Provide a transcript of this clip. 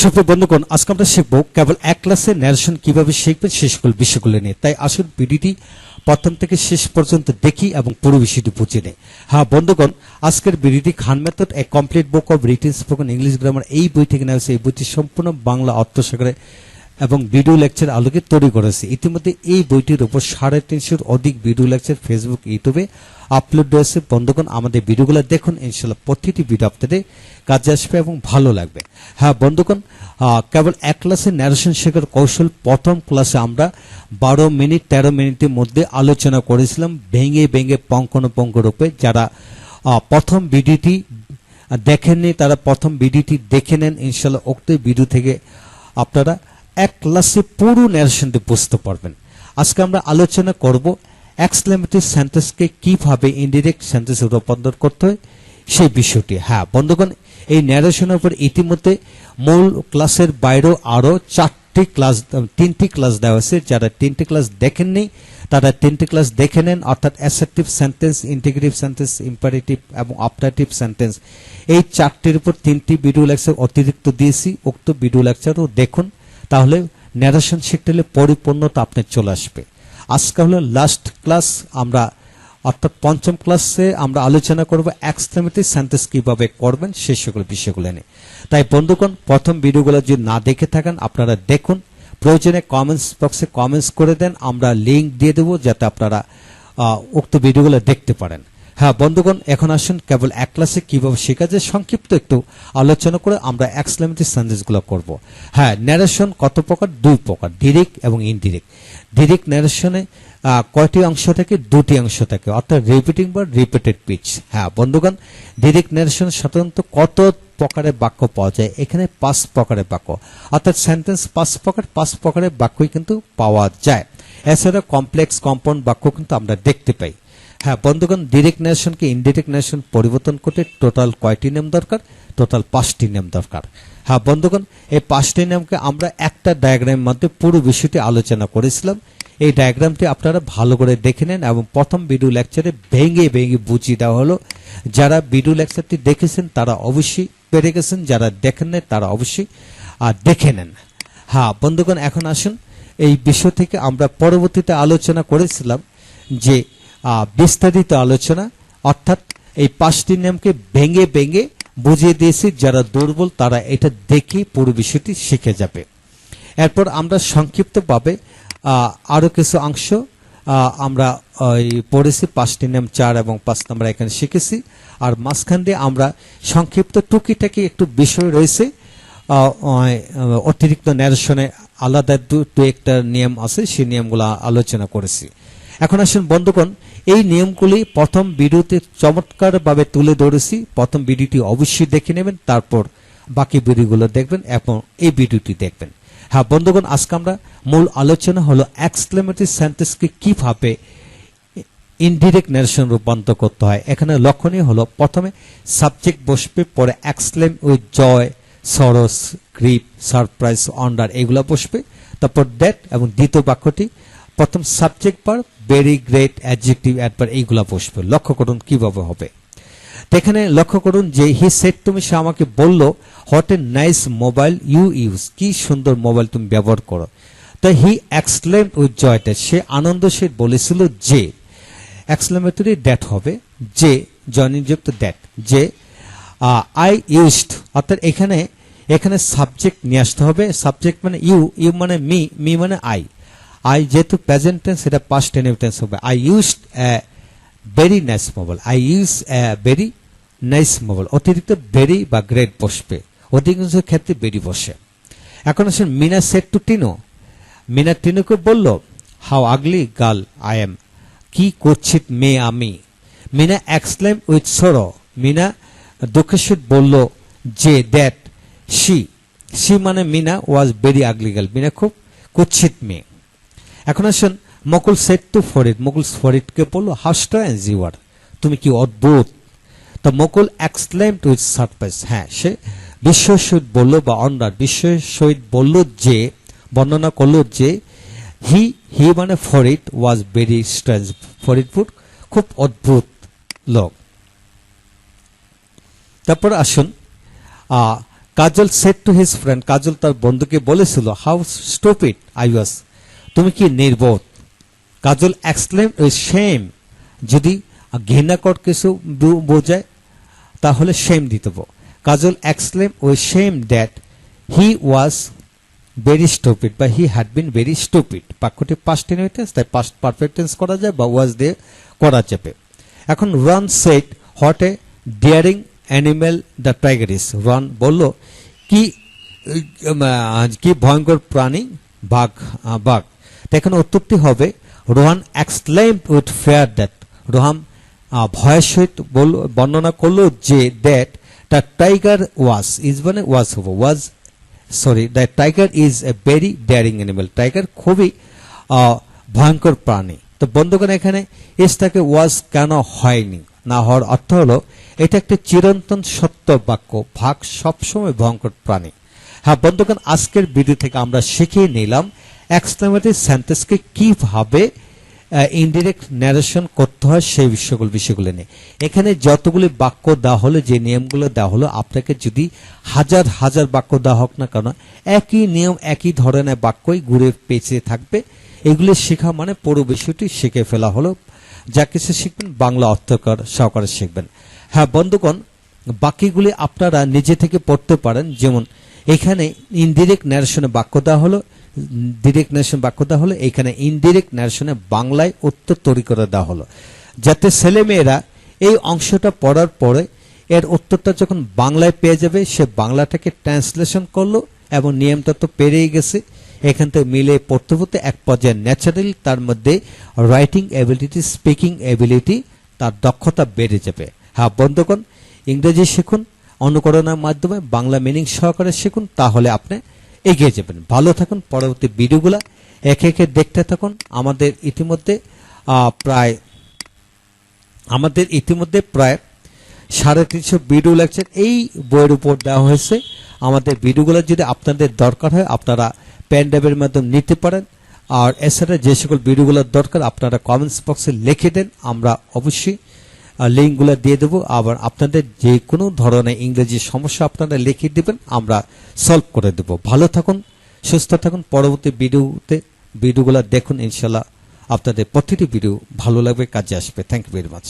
সুপ্রিয় বন্ধুগণ, আজকে আমরা শিখব কেবল এক ক্লাসে ন্যারেশন কিভাবে শিখবেন সেই সকল বিষয়গুলো নিয়ে। তাই আসুন ভিডিওটি প্রথম থেকে শেষ পর্যন্ত দেখি এবং পুরো বিষয়টি বুঝে নেই। হ্যাঁ বন্ধুগণ, আজকের ভিডিওটি Khan method a complete book of written spoken English grammar এই বই থেকে নেওয়া হয়েছে। এই বইটি সম্পূর্ণ বাংলা অর্থসাগরে এবং ভিডিও লেকচার আলোকে তৈরি করেছে। ইতিমধ্যে এই বইটির উপর 350 অধিক ভিডিও লেকচার ফেসবুক ইউটিউবে আপলোড রয়েছে। বন্ধুগণ, আমাদের ভিডিওগুলো দেখুন, ইনশাআল্লাহ প্রতিটি ভিডিও আপনাদের কাজে আসবে এবং ভালো লাগবে। হ্যাঁ বন্ধুগণ, কেবল এক ক্লাসে ন্যারেশন শেখার কৌশল প্রথম ক্লাসে আমরা 12 মিনিট 13 মিনিটের মধ্যে আলোচনা করেছিলাম ভেঙে ভেঙে পঙ্কনপঙ্ক রূপে। যারা প্রথম ভিডিওটি দেখেননি তারা প্রথম ভিডিওটি দেখে নেন, ইনশাআল্লাহ উক্ত ভিডিও থেকে আপনারা এক ক্লাসে পুরো ন্যারেশনটি বুঝতে পারবেন। আজকে আমরা আলোচনা করব এক্সক্লেমেটরি সেন্টেন্সকে কিভাবে ইনডিরেক্ট সেন্টেন্সে রূপান্তর করতে হয় সেই বিষয়টি। হ্যাঁ বন্ধুগণ, এই ন্যারেশনের উপর ইতিমধ্যে মূল ক্লাসের বাইরেও আরো 3টি ক্লাস দেওয়া হয়েছে। যারা 3টি ক্লাস দেখেননি তারা 3টি ক্লাস দেখে নেন, অর্থাৎ assertive sentence, integrative sentence, imperative এবং অবজেক্টিভ সেন্টেন্স, এই 4টির উপর 3টি ভিডিও লেকচার অতিরিক্ত দিয়েছি। উক্ত ভিডিও লেকচারও দেখুন, তাহলে ন্যারেশন শিখতে হলে পরিপূর্ণতা আপনার চলে আসবে। আজকে হলো লাস্ট ক্লাস, আমরা অর্থাৎ পঞ্চম ক্লাসে আমরা আলোচনা করব এক্সক্লেমেটরি সেন্টেন্স কিভাবে করবেন সেই সকল বিষয়গুলো নিয়ে। তাই বন্ধুগণ, প্রথম ভিডিওগুলো যদি না দেখে থাকেন আপনারা দেখুন, প্রয়োজনে কমেন্টস বক্সে কমেন্টস করে দেন, আমরা লিঙ্ক দিয়ে দেবো যাতে আপনারা উক্ত ভিডিওগুলো দেখতে পারেন। হ্যাঁ বন্ধুগণ, এখন আসুন কেবল এক ক্লাসে কিভাবে শেখা যায় সংক্ষিপ্ত একটু আলোচনা করে আমরা এক্সক্লেমেটরি সেন্টেন্সগুলো করব। হ্যাঁ, ন্যারেশন কত প্রকার? 2 প্রকার, ডিরেক্ট এবং ইনডিরেক্ট। ডিরেক্ট ন্যারেশনে কয়টি অংশ থাকে? 2টি অংশ থাকে, অর্থাৎ রিপিটিং বা রিপিটেড স্পিচ। হ্যাঁ বন্ধুগণ, ডিরেক্ট ন্যারেশন সাধারণত কত প্রকারের বাক্য পাওয়া যায়? এখানে 5 প্রকারের বাক্য, অর্থাৎ সেন্টেন্স 5 প্রকারের বাক্যই কিন্তু পাওয়া যায়। এছাড়া কমপ্লেক্স কম্পাউন্ড বাক্য কিন্তু আমরা দেখতে পাই। হ্যাঁ বন্ধুগণ, ডিরেক্ট ন্যারেশনকে ইনডিরেক্ট ন্যারেশন পরিবর্তন করতে টোটাল কয়টি নিয়ম দরকার? টোটাল 5টি নিয়ম দরকার। হ্যাঁ বন্ধুগণ, এই 5টি নিয়মকে আমরা একটা ডায়াগ্রামের মধ্যে পুরো বিষয়টি আলোচনা করেছিলাম। এই ডায়াগ্রামটি আপনারা ভালো করে দেখে নেন এবং প্রথম ভিডিও লেকচারে ভেঙে ভেঙে বুঝিয়ে দেওয়া হলো। যারা ভিডিও লেকচারটি দেখেছেন তারা অবশ্যই পেরে গেছেন, যারা দেখেন না তারা অবশ্যই দেখে নেন। হ্যাঁ বন্ধুগণ, এখন আসুন এই বিষয় থেকে আমরা পরবর্তীতে আলোচনা করেছিলাম যে বিস্তারিত আলোচনা, অর্থাৎ এই 5টি নিয়মকে ভেঙে ভেঙে বুঝিয়ে দিয়েছি। যারা দুর্বল তারা এটা দেখে পুরো বিষয়টি শিখে যাবে। এরপর আমরা সংক্ষিপ্তভাবে আরো কিছু অংশ আমরা পড়েছি, 5টি নিয়ম 4 এবং 5 আমরা এখানে শিখেছি। আর মাঝখান দিয়ে আমরা সংক্ষিপ্ত টুকিটাকি একটু বিষয় রয়েছে, অতিরিক্ত ন্যারেশনে আলাদা দু একটা নিয়ম আছে, সেই নিয়মগুলো আলোচনা করেছি। এখন আসুন বন্ধুগণ, এই নিয়মগুলি প্রথম ভিডিওতে চমৎকারভাবে তুলে ধরেছি। প্রথম ভিডিওটি অবশ্যই দেখে নেবেন, তারপর বাকি ভিডিওগুলো দেখবেন এবং এই ভিডিওটি দেখবেন। হ্যাঁ বন্ধুগণ, আজকে আমরা মূল আলোচনা হলো এক্সক্লেমেটরি সেন্টেন্সকে কিভাবে ইনডিরেক্ট ন্যারেশন রূপান্তর করতে হয়। এখানে লক্ষণীয় হলো প্রথমে সাবজেক্ট বসবে, পরে এক্সক্লেম উইথ জয়, সরস, গ্রিপ, সারপ্রাইজ, ওয়ান্ডার এগুলো বসবে, তারপর দ্যাট এবং দ্বিতীয় বাক্যটি প্রথম সাবজেক্ট পার, ভেরি, গ্রেট, অ্যাডজেক্টিভ, অ্যাডভার্ব এইগুলা বসবে। লক্ষ্য করুন কিভাবে হবে। এখানে লক্ষ্য করুন যে হি সেড টু মি, সে আমাকে বলল, what a nice mobile you use, কি সুন্দর মোবাইল তুমি ব্যবহার করো। তো হি এক্সক্লেমড উইথ জয়, সে আনন্দ সে বলেছিল যে, এক্সক্লেমেটরি দ্যাট হবে যে, জয়নিযুক্ত দ্যাট, যে আই ইউজড, অর্থাৎ এখানে সাবজেক্ট নিয়ে আসতে হবে। সাবজেক্ট মানে ইউ, ইউ মানে মি, মি মানে আই যেহেতু প্রেজেন্ট টেন্স সেটা পাস্ট টেন্স হবে। I used a very nice mobile, I use a very nice mobile. অতিরিক্ত ভেরি বা গ্রেট বসবে, অধিকাংশ ক্ষেত্রে ভেরি বসে। এখন আসেন মিনা সেড টু টিনো, মিনা টিনোকে বলল, how ugly girl I am, কি করছিস মেয়ে আমি। Mina exclaim with sorrow, Mina দুঃখের সহিত বলল যে, দ্যাট সি মানে Meena was very ugly girl, Meena খুব কুৎসিত মেয়ে। এখন আসুন মকুল সেড টু ফরিদ, মকুল ফরিদকে বলল, হাউ স্ট্রেঞ্জ ইউ আর, তুমি কি অদ্ভুত। তো মকুল এক্সক্লেমড উইথ সারপ্রাইজ, হ্যাঁ সে বিস্ময়ের সহিত বলল বা অন্ডার বিস্ময়ের সহিত বলল যে, বর্ণনা করলো যে, হি মানে Farid was very strange, Faridpur খুব অদ্ভুত লোক। তারপর আসুন কাজল সেড টু হিজ ফ্রেন্ড, কাজল তার বন্ধুকে বলেছিল, হাউ স্টুপিড আই ওয়াজ, তুমি কি নির্বোধ। কাজল এক্সক্লেম উইথ শেম, যদি ঘৃণাকর কিছু বোঝায় তাহলে শেম দিতে হবে। Kajal exclaim with shame that he was very stupid বা he had been very stupid. বাক্যটি পাস্ট টেন্স, তাই পাস্ট পারফেক্ট টেন্স করা যায় বা ওয়াজ দিয়ে করা যাবে। এখন Ron said, what a daring animal the tiger is. Ron বলল, কি কি ভয়ঙ্কর প্রাণী বাঘ। বাঘ। এখানে উত্তরটি হবে, Rohan exclaimed with fear that, Rohan ভয়ের সহিত বর্ণনা করলো যে that the tiger was, is মানে ওয়াজ হবো, was sorry, the tiger is a very daring animal, tiger খুবই ভয়ঙ্কর প্রাণী। তো বন্ধুগণ এখানে এসটাকে ওয়াজ কেন হয়নি, না হওয়ার অর্থ হলো এটা একটা চিরন্তন সত্য বাক্য, ভাগ সবসময় ভয়ঙ্কর প্রাণী। হ্যাঁ বন্ধুগণ, আজকের ভিডিও থেকে আমরা শিখিয়ে নিলাম এক্সক্লেমেটরি সেন্টেন্সকে কিভাবে ইনডিরেক্ট ন্যারেশন করতে হয় সেই বিষয়গুলো নিয়ে। এখানে যতগুলি বাক্য দেওয়া হলো, যে নিয়মগুলো দেওয়া হলো, আপনাকে যদি হাজার হাজার বাক্য দেওয়া হোক না কেন, একই নিয়ম একই ধরনের বাক্যই ঘুরে পেঁচিয়ে থাকবে। এগুলি শেখা মানে পুরো বিষয়টি শিখে ফেলা হলো। যা কিছু শিখবেন বাংলা অর্থকর সহকারে শিখবেন। হ্যাঁ বন্ধুগণ, বাকিগুলি আপনারা নিজে থেকে পড়তে পারেন। যেমন এখানে ইনডিরেক্ট ন্যারেশনে বাক্য দেওয়া হলো, ডিরেক্ট ন্যারেশন বাক্য দেওয়া হলো, এখানে ইনডিরেক্ট ন্যারেশনে বাংলায় উত্তর তৈরি করে দেওয়া হলো, যাতে ছেলেমেয়েরা এই অংশটা পড়ার পরে এর উত্তরটা যখন বাংলায় পেয়ে যাবে, সে বাংলাটাকে ট্রান্সলেশন করলো এবং নিয়মটা তো পেরিয়ে গেছে, এখান থেকে মিলে পড়তে পড়তে এক পর্যায়ে ন্যাচারালি তার মধ্যে রাইটিং এবিলিটি, স্পিকিং এবিলিটি, তার দক্ষতা বেড়ে যাবে। হ্যাঁ বন্ধুগণ, ইংরেজি শিখুন, অনুকরণের মাধ্যমে বাংলা মিনিং সহকারে শিখুন, তাহলে আপনি এগিয়ে যাবেন। ভালো থাকুন, পরবর্তী ভিডিওগুলো একে একে দেখতে থাকুন। আমাদের ইতিমধ্যে প্রায় 350 ভিডিও লেকচার এই বইয়ের উপর দেওয়া হয়েছে। আমাদের ভিডিওগুলো যদি আপনাদের দরকার হয়, আপনারা পেন ড্রাইভের মাধ্যমে নিতে পারেন। আর এছাড়া যে সকল ভিডিওগুলোর দরকার আপনারা কমেন্টস বক্সে লিখে দেন, আমরা অবশ্যই লিঙ্কগুলো দিয়ে দেবো। আবার আপনাদের যে কোনো ধরনের ইংরেজি সমস্যা আপনারা লিখে দিবেন, আমরা সলভ করে দেব। ভালো থাকুন, সুস্থ থাকুন। পরবর্তী ভিডিওগুলো দেখুন, ইনশাল্লাহ আপনাদের প্রতিটি ভিডিও ভালো লাগবে, কাজে আসবে। Thank you very much.